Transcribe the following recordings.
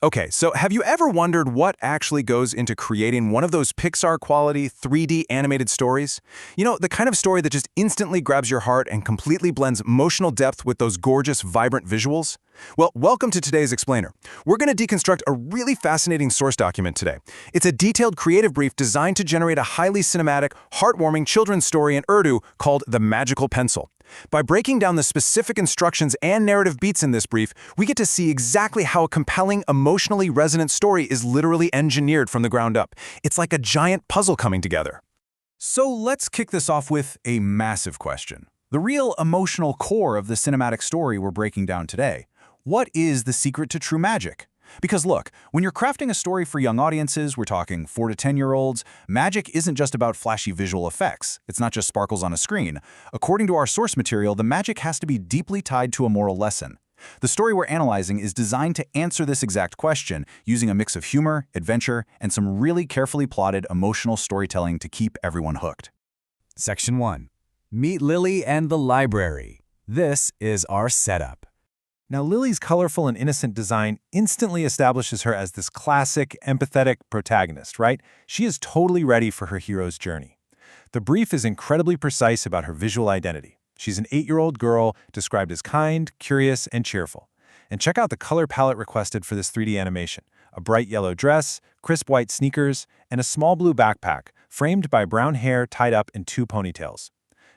Okay, so have you ever wondered what actually goes into creating one of those Pixar-quality 3D animated stories? You know, the kind of story that just instantly grabs your heart and completely blends emotional depth with those gorgeous, vibrant visuals? Well, welcome to today's Explainer. We're going to deconstruct a really fascinating source document today. It's a detailed creative brief designed to generate a highly cinematic, heartwarming children's story in Urdu called The Magical Pencil. By breaking down the specific instructions and narrative beats in this brief, we get to see exactly how a compelling, emotionally resonant story is literally engineered from the ground up. It's like a giant puzzle coming together. So let's kick this off with a massive question. The real emotional core of the cinematic story we're breaking down today. What is the secret to true magic? Because look, when you're crafting a story for young audiences, we're talking 4 to 10-year-olds, magic isn't just about flashy visual effects. It's not just sparkles on a screen. According to our source material, the magic has to be deeply tied to a moral lesson. The story we're analyzing is designed to answer this exact question, using a mix of humor, adventure, and some really carefully plotted emotional storytelling to keep everyone hooked. Section 1. Meet Lily and the library. This is our setup. Now, Lily's colorful and innocent design instantly establishes her as this classic, empathetic protagonist, right? She is totally ready for her hero's journey. The brief is incredibly precise about her visual identity. She's an 8-year-old girl described as kind, curious, and cheerful. And check out the color palette requested for this 3D animation. A bright yellow dress, crisp white sneakers, and a small blue backpack, framed by brown hair tied up in 2 ponytails.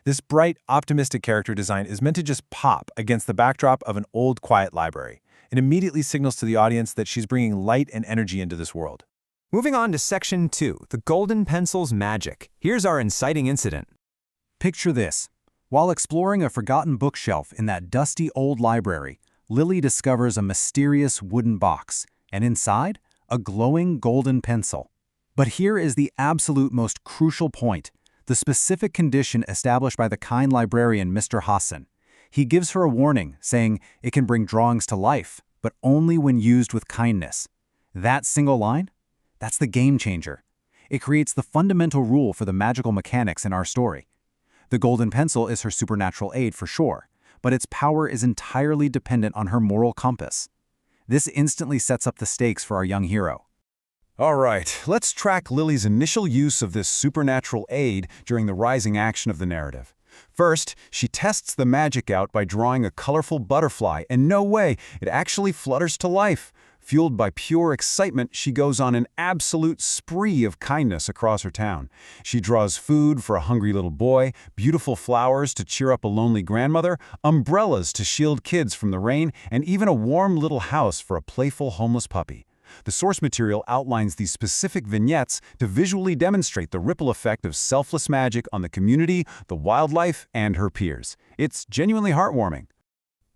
This bright, optimistic character design is meant to just pop against the backdrop of an old, quiet library. It immediately signals to the audience that she's bringing light and energy into this world. Moving on to Section 2, the golden pencil's magic. Here's our inciting incident. Picture this. While exploring a forgotten bookshelf in that dusty old library, Lily discovers a mysterious wooden box, and inside, a glowing golden pencil. But here is the absolute most crucial point. The specific condition established by the kind librarian, Mr. Hassan. He gives her a warning, saying it can bring drawings to life, but only when used with kindness. That single line? That's the game changer. It creates the fundamental rule for the magical mechanics in our story. The golden pencil is her supernatural aid for sure, but its power is entirely dependent on her moral compass. This instantly sets up the stakes for our young hero. All right, let's track Lily's initial use of this supernatural aid during the rising action of the narrative. First, she tests the magic out by drawing a colorful butterfly, and no way, it actually flutters to life. Fueled by pure excitement, she goes on an absolute spree of kindness across her town. She draws food for a hungry little boy, beautiful flowers to cheer up a lonely grandmother, umbrellas to shield kids from the rain, and even a warm little house for a playful homeless puppy. The source material outlines these specific vignettes to visually demonstrate the ripple effect of selfless magic on the community, the wildlife, and her peers. It's genuinely heartwarming.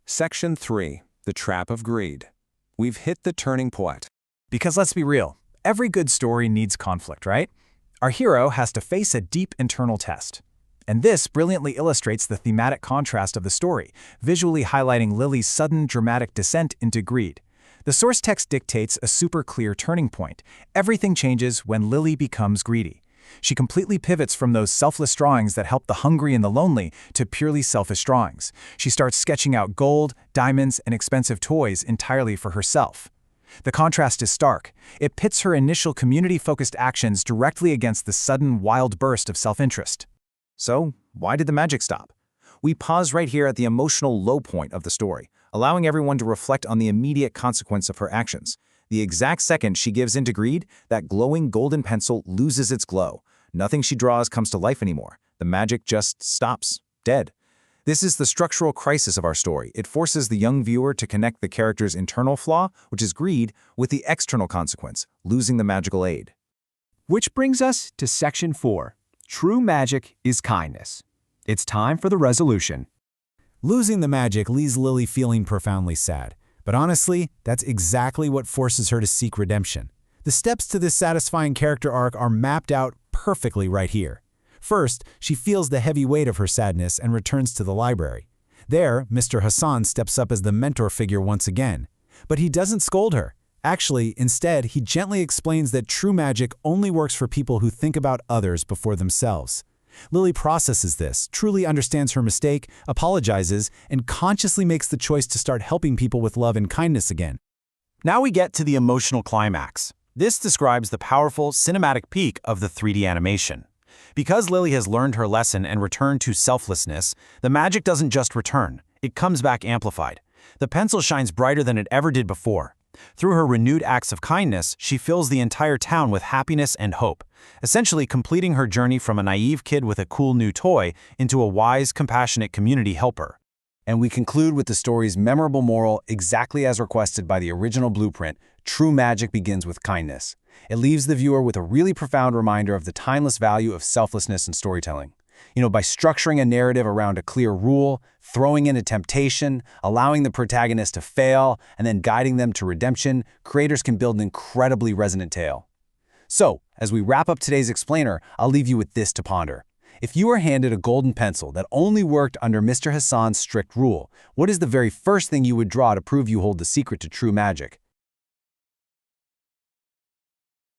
Section 3. The Trap of Greed. We've hit the turning point. Because let's be real, every good story needs conflict, right? Our hero has to face a deep internal test. And this brilliantly illustrates the thematic contrast of the story, visually highlighting Lily's sudden, dramatic descent into greed. The source text dictates a super clear turning point. Everything changes when Lily becomes greedy. She completely pivots from those selfless drawings that help the hungry and the lonely to purely selfish drawings. She starts sketching out gold, diamonds, and expensive toys entirely for herself. The contrast is stark. It pits her initial community-focused actions directly against the sudden, wild burst of self-interest. So, why did the magic stop? We pause right here at the emotional low point of the story, allowing everyone to reflect on the immediate consequence of her actions. The exact second she gives into greed, that glowing golden pencil loses its glow. Nothing she draws comes to life anymore. The magic just stops, dead. This is the structural crisis of our story. It forces the young viewer to connect the character's internal flaw, which is greed, with the external consequence, losing the magical aid. Which brings us to Section 4. True magic is kindness. It's time for the resolution. Losing the magic leaves Lily feeling profoundly sad. But honestly, that's exactly what forces her to seek redemption. The steps to this satisfying character arc are mapped out perfectly right here. First, she feels the heavy weight of her sadness and returns to the library. There, Mr. Hassan steps up as the mentor figure once again. But he doesn't scold her. Actually, instead, he gently explains that true magic only works for people who think about others before themselves. Lily processes this, truly understands her mistake, apologizes, and consciously makes the choice to start helping people with love and kindness again. Now we get to the emotional climax. This describes the powerful cinematic peak of the 3D animation. Because Lily has learned her lesson and returned to selflessness, the magic doesn't just return, it comes back amplified. The pencil shines brighter than it ever did before. Through her renewed acts of kindness, she fills the entire town with happiness and hope, essentially completing her journey from a naive kid with a cool new toy into a wise, compassionate community helper. And we conclude with the story's memorable moral, exactly as requested by the original blueprint: true magic begins with kindness. It leaves the viewer with a really profound reminder of the timeless value of selflessness in storytelling. By structuring a narrative around a clear rule, throwing in a temptation, allowing the protagonist to fail, and then guiding them to redemption, creators can build an incredibly resonant tale. So, as we wrap up today's explainer, I'll leave you with this to ponder. If you were handed a golden pencil that only worked under Mr. Hassan's strict rule, what is the very first thing you would draw to prove you hold the secret to true magic?